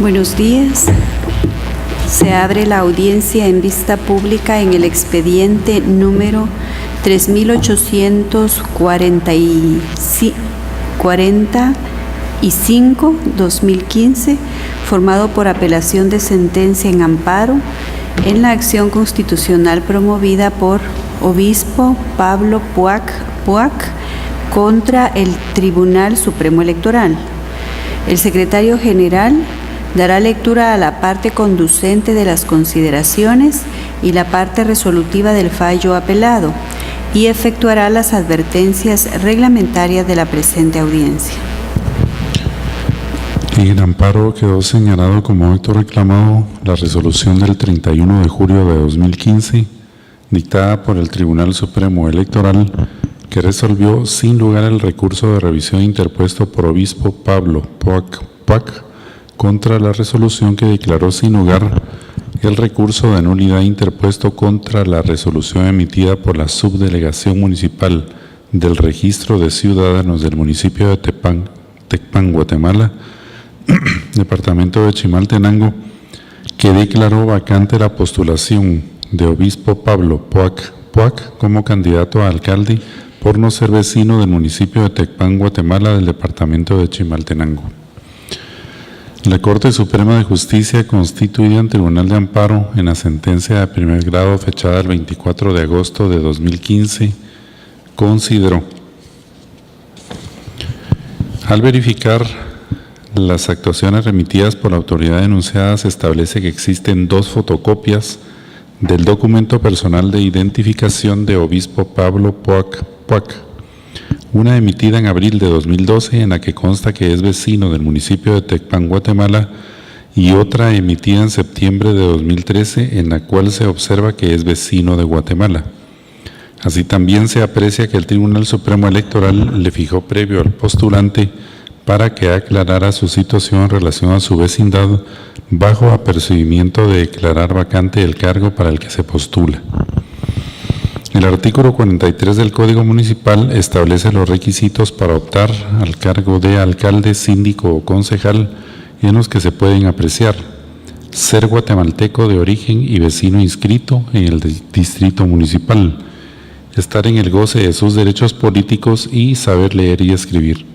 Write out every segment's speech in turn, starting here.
Buenos días. Se abre la audiencia en vista pública en el expediente número 3845-2015, formado por apelación de sentencia en amparo en la acción constitucional promovida por Obispo Pablo Puac contra el Tribunal Supremo Electoral. El secretario general dará lectura a la parte conducente de las consideraciones y la parte resolutiva del fallo apelado y efectuará las advertencias reglamentarias de la presente audiencia. En el amparo quedó señalado como acto reclamado la resolución del 31 de julio de 2015, dictada por el Tribunal Supremo Electoral, que resolvió sin lugar el recurso de revisión interpuesto por Obispo Pablo Puac contra la resolución que declaró sin lugar el recurso de nulidad interpuesto contra la resolución emitida por la Subdelegación Municipal del Registro de Ciudadanos del municipio de Tecpan, Guatemala, departamento de Chimaltenango, que declaró vacante la postulación de Obispo Pablo Puac como candidato a alcalde por no ser vecino del municipio de Tecpan, Guatemala, del departamento de Chimaltenango. La Corte Suprema de Justicia, constituida en Tribunal de Amparo en la sentencia de primer grado fechada el 24 de agosto de 2015, consideró: al verificar las actuaciones remitidas por la autoridad denunciada, se establece que existen 2 fotocopias del documento personal de identificación de Obispo Pablo Puac, una emitida en abril de 2012 en la que consta que es vecino del municipio de Tecpan, Guatemala, y otra emitida en septiembre de 2013 en la cual se observa que es vecino de Guatemala. Así también se aprecia que el Tribunal Supremo Electoral le fijó previo al postulante para que aclarara su situación en relación a su vecindad bajo apercibimiento de declarar vacante el cargo para el que se postula. El artículo 43 del Código Municipal establece los requisitos para optar al cargo de alcalde, síndico o concejal, en los que se pueden apreciar: ser guatemalteco de origen y vecino inscrito en el distrito municipal, estar en el goce de sus derechos políticos y saber leer y escribir.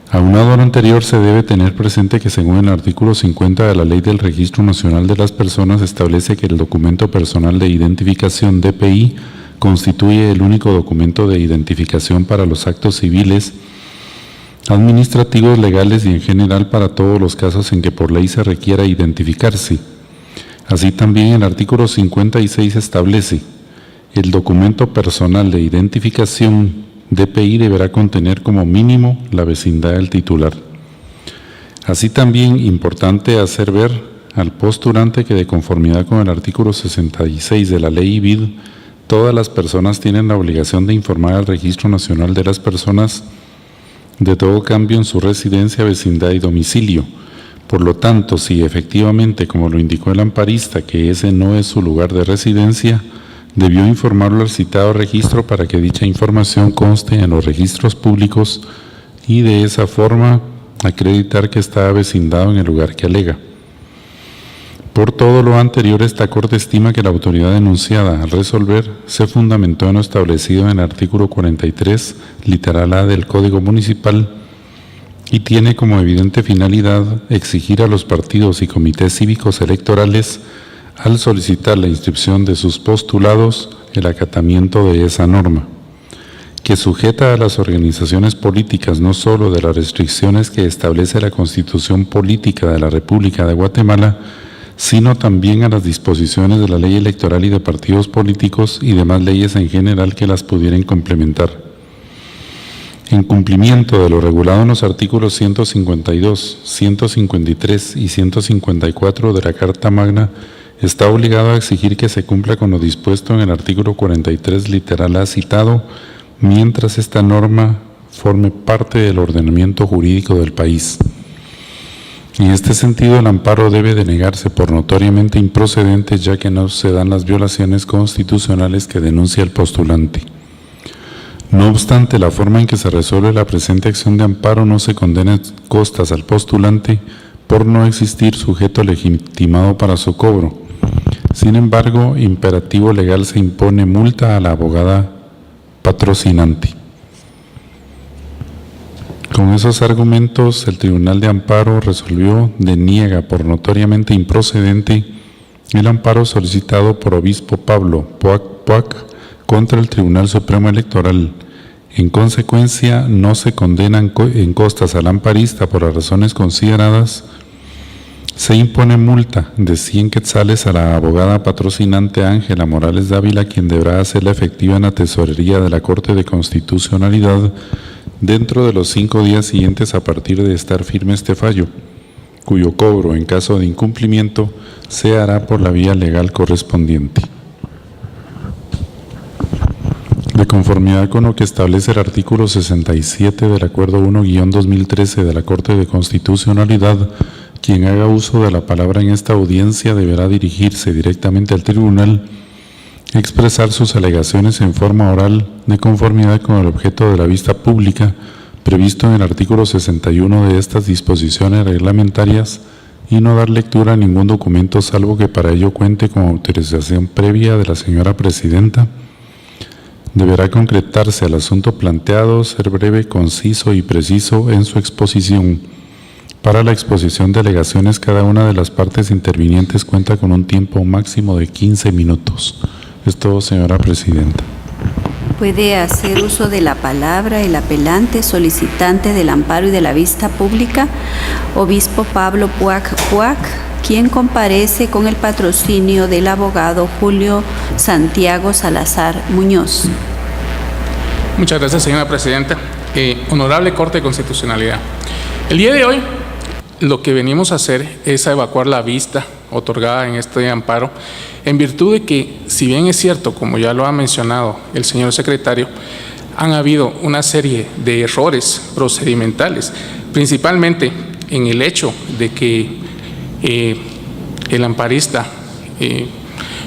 Aunado a lo anterior, se debe tener presente que según el artículo 50 de la Ley del Registro Nacional de las Personas establece que el documento personal de identificación DPI constituye el único documento de identificación para los actos civiles, administrativos, legales y en general para todos los casos en que por ley se requiera identificarse. Así también el artículo 56 establece: el documento personal de identificación DPI deberá contener como mínimo la vecindad del titular. Así también importante hacer ver al postulante que de conformidad con el artículo 66 de la Ley BID, todas las personas tienen la obligación de informar al Registro Nacional de las Personas de todo cambio en su residencia, vecindad y domicilio. Por lo tanto, si efectivamente, como lo indicó el amparista, que ese no es su lugar de residencia, debió informarlo al citado registro para que dicha información conste en los registros públicos y de esa forma acreditar que está vecindado en el lugar que alega. Por todo lo anterior, esta Corte estima que la autoridad denunciada, al resolver, se fundamentó en lo establecido en el artículo 43, literal A del Código Municipal, y tiene como evidente finalidad exigir a los partidos y comités cívicos electorales, al solicitar la inscripción de sus postulados, el acatamiento de esa norma, que sujeta a las organizaciones políticas no solo de las restricciones que establece la Constitución Política de la República de Guatemala, sino también a las disposiciones de la Ley Electoral y de partidos políticos y demás leyes en general que las pudieran complementar. En cumplimiento de lo regulado en los artículos 152, 153 y 154 de la Carta Magna, está obligado a exigir que se cumpla con lo dispuesto en el artículo 43, literal A citado, mientras esta norma forme parte del ordenamiento jurídico del país. En este sentido, el amparo debe denegarse por notoriamente improcedente, ya que no se dan las violaciones constitucionales que denuncia el postulante. No obstante, la forma en que se resuelve la presente acción de amparo no se condena costas al postulante, por no existir sujeto legitimado para su cobro. Sin embargo, imperativo legal se impone multa a la abogada patrocinante. Con esos argumentos, el Tribunal de Amparo resolvió deniega por notoriamente improcedente el amparo solicitado por obispo Pablo Puac contra el Tribunal Supremo Electoral. En consecuencia, no se condenan en costas al amparista por las razones consideradas. Se impone multa de 100 quetzales a la abogada patrocinante Ángela Morales Dávila, quien deberá hacerla efectiva en la tesorería de la Corte de Constitucionalidad dentro de los 5 días siguientes a partir de estar firme este fallo, cuyo cobro, en caso de incumplimiento, se hará por la vía legal correspondiente. De conformidad con lo que establece el artículo 67 del Acuerdo 1-2013 de la Corte de Constitucionalidad, quien haga uso de la palabra en esta audiencia deberá dirigirse directamente al tribunal, expresar sus alegaciones en forma oral de conformidad con el objeto de la vista pública previsto en el artículo 61 de estas disposiciones reglamentarias y no dar lectura a ningún documento salvo que para ello cuente con autorización previa de la señora Presidenta. Deberá concretarse el asunto planteado, ser breve, conciso y preciso en su exposición. Para la exposición de alegaciones, cada una de las partes intervinientes cuenta con un tiempo máximo de 15 minutos. Es todo, señora Presidenta. Puede hacer uso de la palabra el apelante, solicitante del amparo y de la vista pública, obispo Pablo Puac, quien comparece con el patrocinio del abogado Julio Santiago Salazar Muñoz. Muchas gracias, señora Presidenta. Honorable Corte de Constitucionalidad. El día de hoy lo que venimos a hacer es a evacuar la vista otorgada en este amparo, en virtud de que, si bien es cierto, como ya lo ha mencionado el señor secretario, han habido una serie de errores procedimentales, principalmente en el hecho de que el amparista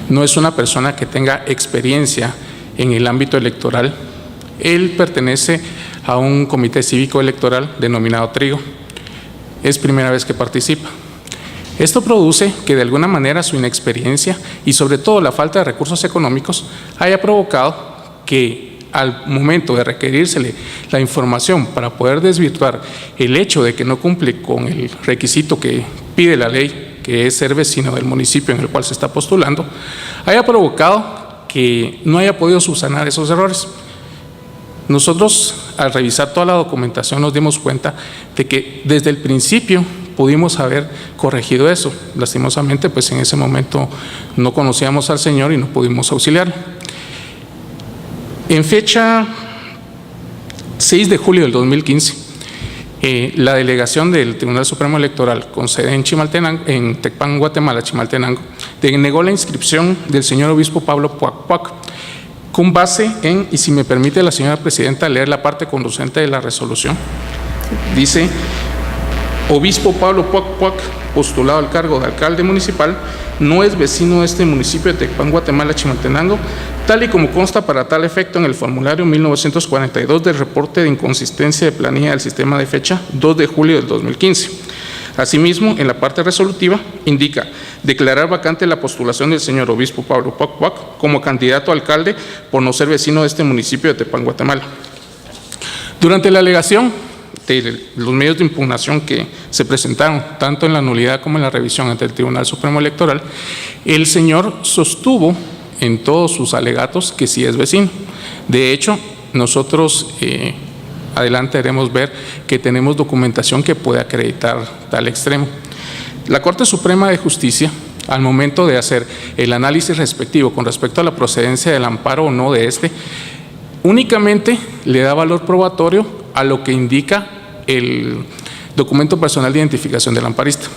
no es una persona que tenga experiencia en el ámbito electoral. Él pertenece a un comité cívico electoral denominado Trigo. Es primera vez que participa. Esto produce que de alguna manera su inexperiencia y sobre todo la falta de recursos económicos haya provocado que al momento de requerírsele la información para poder desvirtuar el hecho de que no cumple con el requisito que pide la ley, que es ser vecino del municipio en el cual se está postulando, haya provocado que no haya podido subsanar esos errores. Nosotros, al revisar toda la documentación, nos dimos cuenta de que desde el principio pudimos haber corregido eso. Lastimosamente, pues en ese momento no conocíamos al señor y no pudimos auxiliarlo. En fecha 6 de julio del 2015, la delegación del Tribunal Supremo Electoral, con sede en Tecpan, Guatemala, Chimaltenango, denegó la inscripción del señor obispo Pablo Puac, con base en, y si me permite la señora Presidenta leer la parte conducente de la resolución, dice: obispo Pablo Puac, postulado al cargo de alcalde municipal, no es vecino de este municipio de Tecpan, Guatemala, Chimaltenango, tal y como consta para tal efecto en el formulario 1942 del reporte de inconsistencia de planilla del sistema de fecha 2 de julio del 2015. Asimismo, en la parte resolutiva indica declarar vacante la postulación del señor obispo Pablo Puac como candidato a alcalde por no ser vecino de este municipio de Tecpan, Guatemala. Durante la alegación de los medios de impugnación que se presentaron tanto en la nulidad como en la revisión ante el Tribunal Supremo Electoral, el señor sostuvo en todos sus alegatos que sí es vecino. De hecho, nosotros adelante haremos ver que tenemos documentación que puede acreditar tal extremo. La Corte Suprema de Justicia, al momento de hacer el análisis respectivo con respecto a la procedencia del amparo o no de este, únicamente le da valor probatorio a lo que indica el documento personal de identificación del amparista.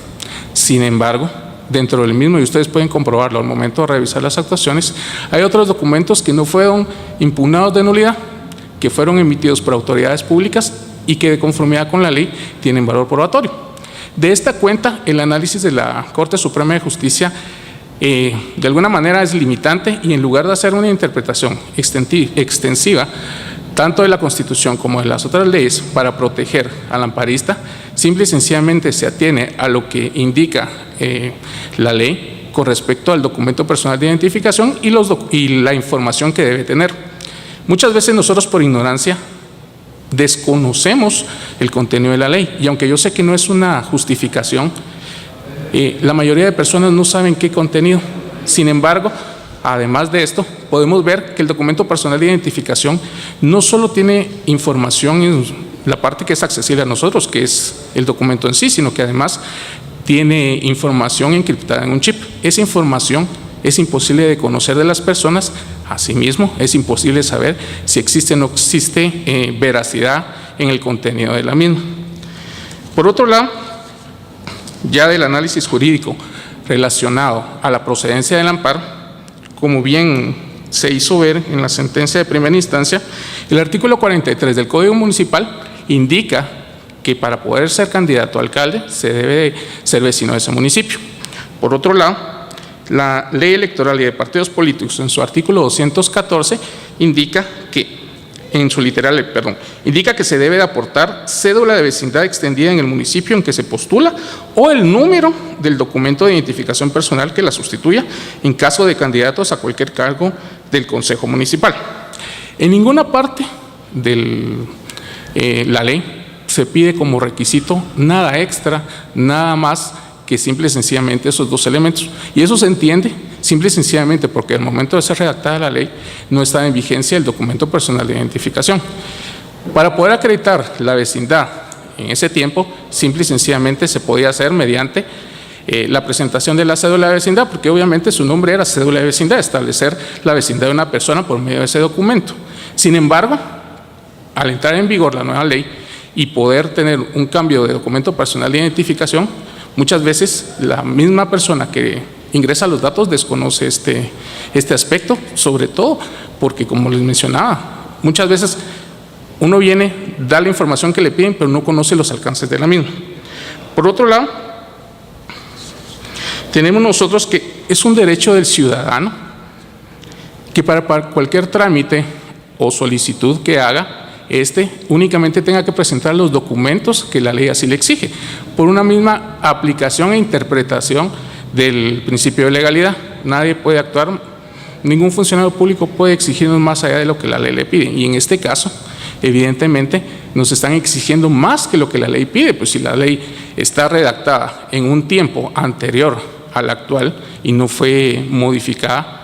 Sin embargo, dentro del mismo, y ustedes pueden comprobarlo al momento de revisar las actuaciones, hay otros documentos que no fueron impugnados de nulidad, que fueron emitidos por autoridades públicas y que de conformidad con la ley tienen valor probatorio. De esta cuenta, el análisis de la Corte Suprema de Justicia de alguna manera es limitante y en lugar de hacer una interpretación extensiva, tanto de la Constitución como de las otras leyes, para proteger al amparista, simple y sencillamente se atiene a lo que indica la ley con respecto al documento personal de identificación y la información que debe tener. Muchas veces nosotros, por ignorancia, desconocemos el contenido de la ley, y aunque yo sé que no es una justificación, la mayoría de personas no saben qué contenido. Sin embargo, además de esto, podemos ver que el documento personal de identificación no solo tiene información en la parte que es accesible a nosotros, que es el documento en sí, sino que además tiene información encriptada en un chip. Esa información es imposible de conocer de las personas. Asimismo, es imposible saber si existe o no existe veracidad en el contenido de la misma. Por otro lado, ya del análisis jurídico relacionado a la procedencia del amparo, como bien se hizo ver en la sentencia de primera instancia, el artículo 43 del Código Municipal indica que para poder ser candidato a alcalde se debe de ser vecino de ese municipio. Por otro lado, la Ley Electoral y de Partidos Políticos, en su artículo 214, indica que se debe de aportar cédula de vecindad extendida en el municipio en que se postula o el número del documento de identificación personal que la sustituya en caso de candidatos a cualquier cargo del Consejo Municipal. En ninguna parte de la ley se pide como requisito nada extra, nada más que simple y sencillamente esos dos elementos. Y eso se entiende simple y sencillamente porque al momento de ser redactada la ley no está en vigencia el documento personal de identificación. Para poder acreditar la vecindad en ese tiempo, simple y sencillamente se podía hacer mediante la presentación de la cédula de vecindad, porque obviamente su nombre era cédula de vecindad, establecer la vecindad de una persona por medio de ese documento. Sin embargo, al entrar en vigor la nueva ley y poder tener un cambio de documento personal de identificación, muchas veces la misma persona que ingresa los datos desconoce este aspecto, sobre todo porque, como les mencionaba, muchas veces uno viene, da la información que le piden, pero no conoce los alcances de la misma. Por otro lado, tenemos nosotros que es un derecho del ciudadano que para cualquier trámite o solicitud que haga, únicamente tenga que presentar los documentos que la ley así le exige, por una misma aplicación e interpretación del principio de legalidad. Nadie puede actuar, ningún funcionario público puede exigirnos más allá de lo que la ley le pide, y en este caso, evidentemente, nos están exigiendo más que lo que la ley pide, pues si la ley está redactada en un tiempo anterior al actual y no fue modificada,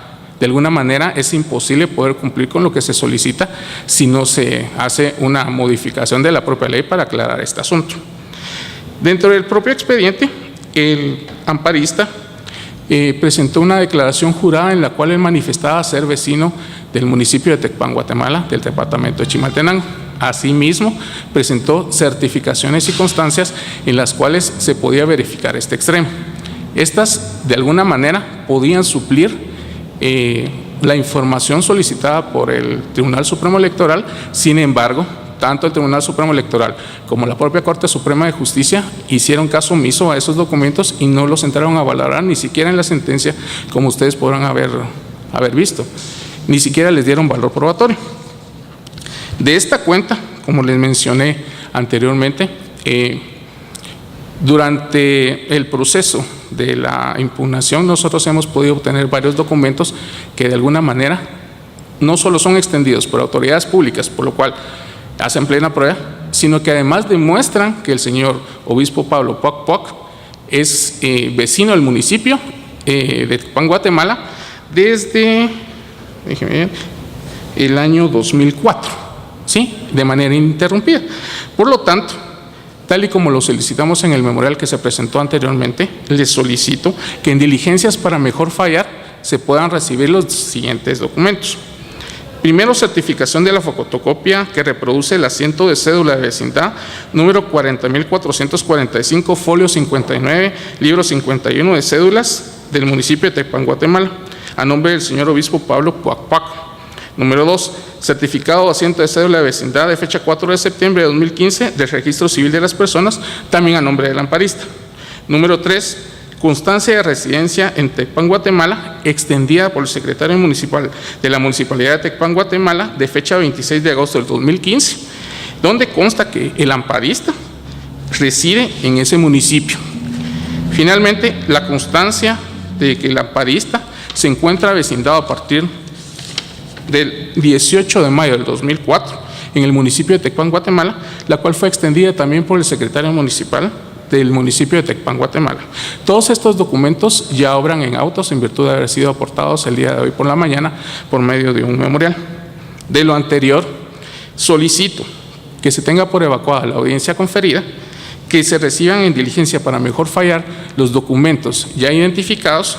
de alguna manera es imposible poder cumplir con lo que se solicita si no se hace una modificación de la propia ley para aclarar este asunto. Dentro del propio expediente, el amparista presentó una declaración jurada en la cual él manifestaba ser vecino del municipio de Tecpan, Guatemala, del departamento de Chimaltenango. Asimismo, presentó certificaciones y constancias en las cuales se podía verificar este extremo. Estas, de alguna manera, podían suplir la información solicitada por el Tribunal Supremo Electoral. Sin embargo, tanto el Tribunal Supremo Electoral como la propia Corte Suprema de Justicia hicieron caso omiso a esos documentos y no los entraron a valorar ni siquiera en la sentencia, como ustedes podrán haber visto. Ni siquiera les dieron valor probatorio. De esta cuenta, como les mencioné anteriormente, durante el proceso de la impugnación nosotros hemos podido obtener varios documentos que de alguna manera no solo son extendidos por autoridades públicas, por lo cual hacen plena prueba, sino que además demuestran que el señor obispo Pablo Puac Puac es vecino del municipio de Tecpan, Guatemala, desde el año 2004, ¿sí? De manera ininterrumpida. Por lo tanto, tal y como lo solicitamos en el memorial que se presentó anteriormente, les solicito que en diligencias para mejor fallar se puedan recibir los siguientes documentos. Primero, certificación de la fotocopia que reproduce el asiento de cédula de vecindad, número 40.445, folio 59, libro 51 de cédulas del municipio de Tecpan, Guatemala, a nombre del señor obispo Pablo Puac Puac. Número 2, certificado de asiento de cédula de vecindad de fecha 4 de septiembre de 2015 del Registro Civil de las Personas, también a nombre del amparista. Número 3, constancia de residencia en Tecpan, Guatemala, extendida por el secretario municipal de la Municipalidad de Tecpan, Guatemala, de fecha 26 de agosto del 2015, donde consta que el amparista reside en ese municipio. Finalmente, la constancia de que el amparista se encuentra vecindado a partir del 18 de mayo del 2004 en el municipio de Tecpan, Guatemala, la cual fue extendida también por el secretario municipal del municipio de Tecpan, Guatemala. Todos estos documentos ya obran en autos en virtud de haber sido aportados el día de hoy por la mañana por medio de un memorial. De lo anterior, solicito que se tenga por evacuada la audiencia conferida, que se reciban en diligencia para mejor fallar los documentos ya identificados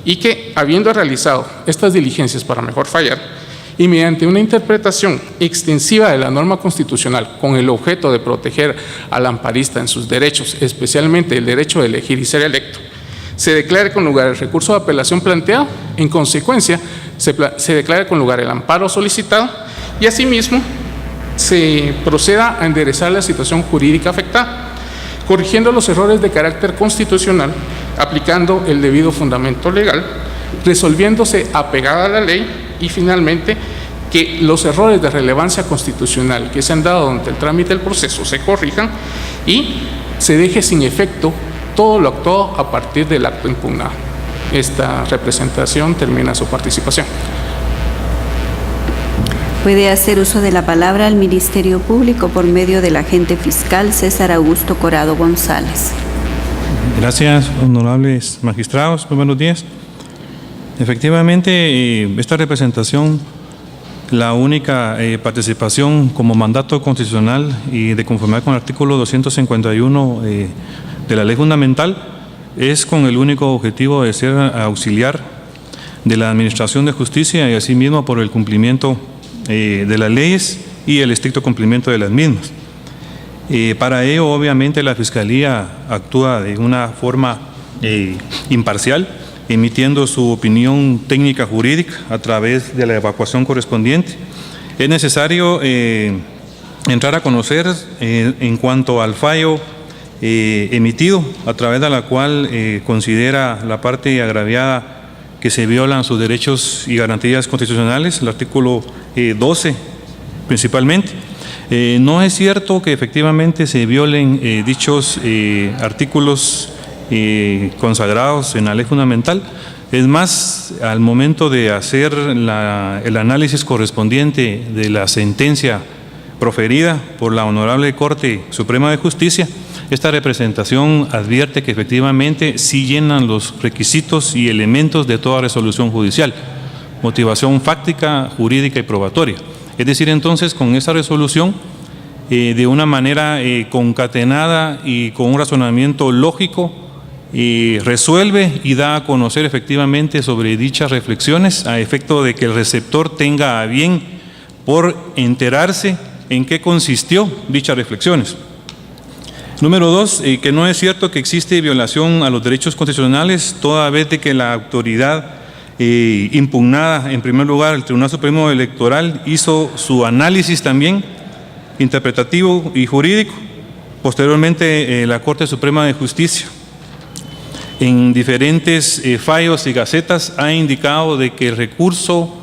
y que, habiendo realizado estas diligencias para mejor fallar y mediante una interpretación extensiva de la norma constitucional con el objeto de proteger al amparista en sus derechos, especialmente el derecho de elegir y ser electo, se declare con lugar el recurso de apelación planteado, en consecuencia se declare con lugar el amparo solicitado y asimismo se proceda a enderezar la situación jurídica afectada, corrigiendo los errores de carácter constitucional, aplicando el debido fundamento legal, resolviéndose apegada a la ley y finalmente que los errores de relevancia constitucional que se han dado durante el trámite del proceso se corrijan y se deje sin efecto todo lo actuado a partir del acto impugnado. Esta representación termina su participación. Puede hacer uso de la palabra al Ministerio Público por medio del agente fiscal César Augusto Corado González. Gracias, honorables magistrados. Muy buenos días. Efectivamente, esta representación, la única participación como mandato constitucional y de conformidad con el artículo 251 de la Ley Fundamental, es con el único objetivo de ser auxiliar de la Administración de Justicia y asimismo por el cumplimiento de las leyes y el estricto cumplimiento de las mismas. Para ello, obviamente, la Fiscalía actúa de una forma imparcial, emitiendo su opinión técnica jurídica a través de la evacuación correspondiente. Es necesario entrar a conocer en cuanto al fallo emitido, a través de la cual considera la parte agraviada que se violan sus derechos y garantías constitucionales, el artículo 12 principalmente. No es cierto que efectivamente se violen dichos artículos consagrados en la Ley Fundamental. Es más, al momento de hacer el análisis correspondiente de la sentencia proferida por la Honorable Corte Suprema de Justicia, esta representación advierte que efectivamente sí llenan los requisitos y elementos de toda resolución judicial: motivación fáctica, jurídica y probatoria. Es decir, entonces, con esa resolución, de una manera concatenada y con un razonamiento lógico, resuelve y da a conocer efectivamente sobre dichas reflexiones a efecto de que el receptor tenga a bien por enterarse en qué consistió dichas reflexiones. Número 2, que no es cierto que existe violación a los derechos constitucionales, toda vez de que la autoridad impugnada, en primer lugar, el Tribunal Supremo Electoral, hizo su análisis también interpretativo y jurídico. Posteriormente, la Corte Suprema de Justicia, en diferentes fallos y gacetas, ha indicado de que el recurso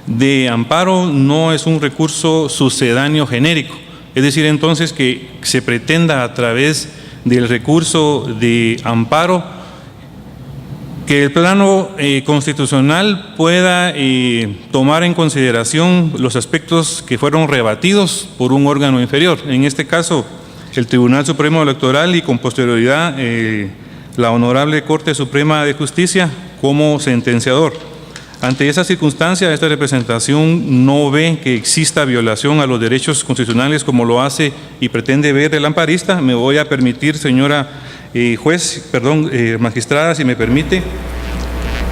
de amparo no es un recurso sucedáneo genérico. Es decir, entonces, que se pretenda a través del recurso de amparo que el plano constitucional pueda tomar en consideración los aspectos que fueron rebatidos por un órgano inferior, en este caso el Tribunal Supremo Electoral, y con posterioridad la Honorable Corte Suprema de Justicia como sentenciador. Ante esa circunstancia, esta representación no ve que exista violación a los derechos constitucionales como lo hace y pretende ver el amparista. Me voy a permitir, señora magistrada, si me permite,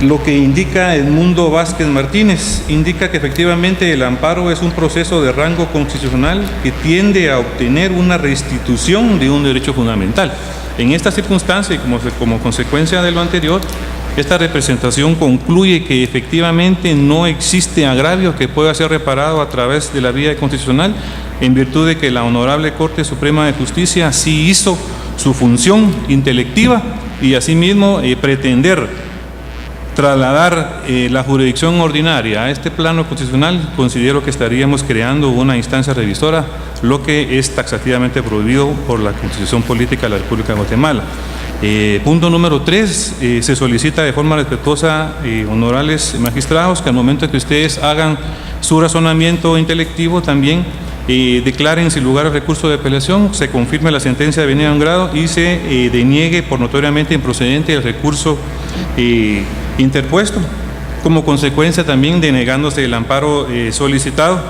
lo que indica Edmundo Vázquez Martínez. Indica que efectivamente el amparo es un proceso de rango constitucional que tiende a obtener una restitución de un derecho fundamental. En esta circunstancia y como consecuencia de lo anterior, esta representación concluye que efectivamente no existe agravio que pueda ser reparado a través de la vía constitucional, en virtud de que la Honorable Corte Suprema de Justicia sí hizo su función intelectiva y asimismo pretender trasladar la jurisdicción ordinaria a este plano constitucional, considero que estaríamos creando una instancia revisora, lo que es taxativamente prohibido por la Constitución Política de la República de Guatemala. Punto número 3, se solicita de forma respetuosa, honorables magistrados, que al momento que ustedes hagan su razonamiento intelectivo también declaren sin lugar al recurso de apelación, se confirme la sentencia de venida a un grado y se deniegue por notoriamente improcedente el recurso interpuesto, como consecuencia también denegándose el amparo solicitado,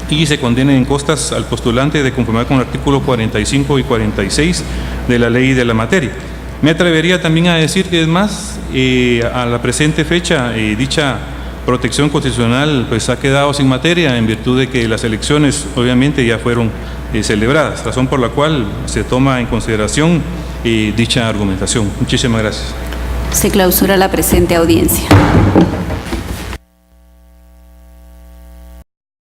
y se condenen en costas al postulante de conformidad con el artículo 45 y 46 de la ley de la materia. Me atrevería también a decir que, es más, a la presente fecha, dicha protección constitucional pues ha quedado sin materia en virtud de que las elecciones obviamente ya fueron celebradas, razón por la cual se toma en consideración dicha argumentación. Muchísimas gracias. Se clausura la presente audiencia.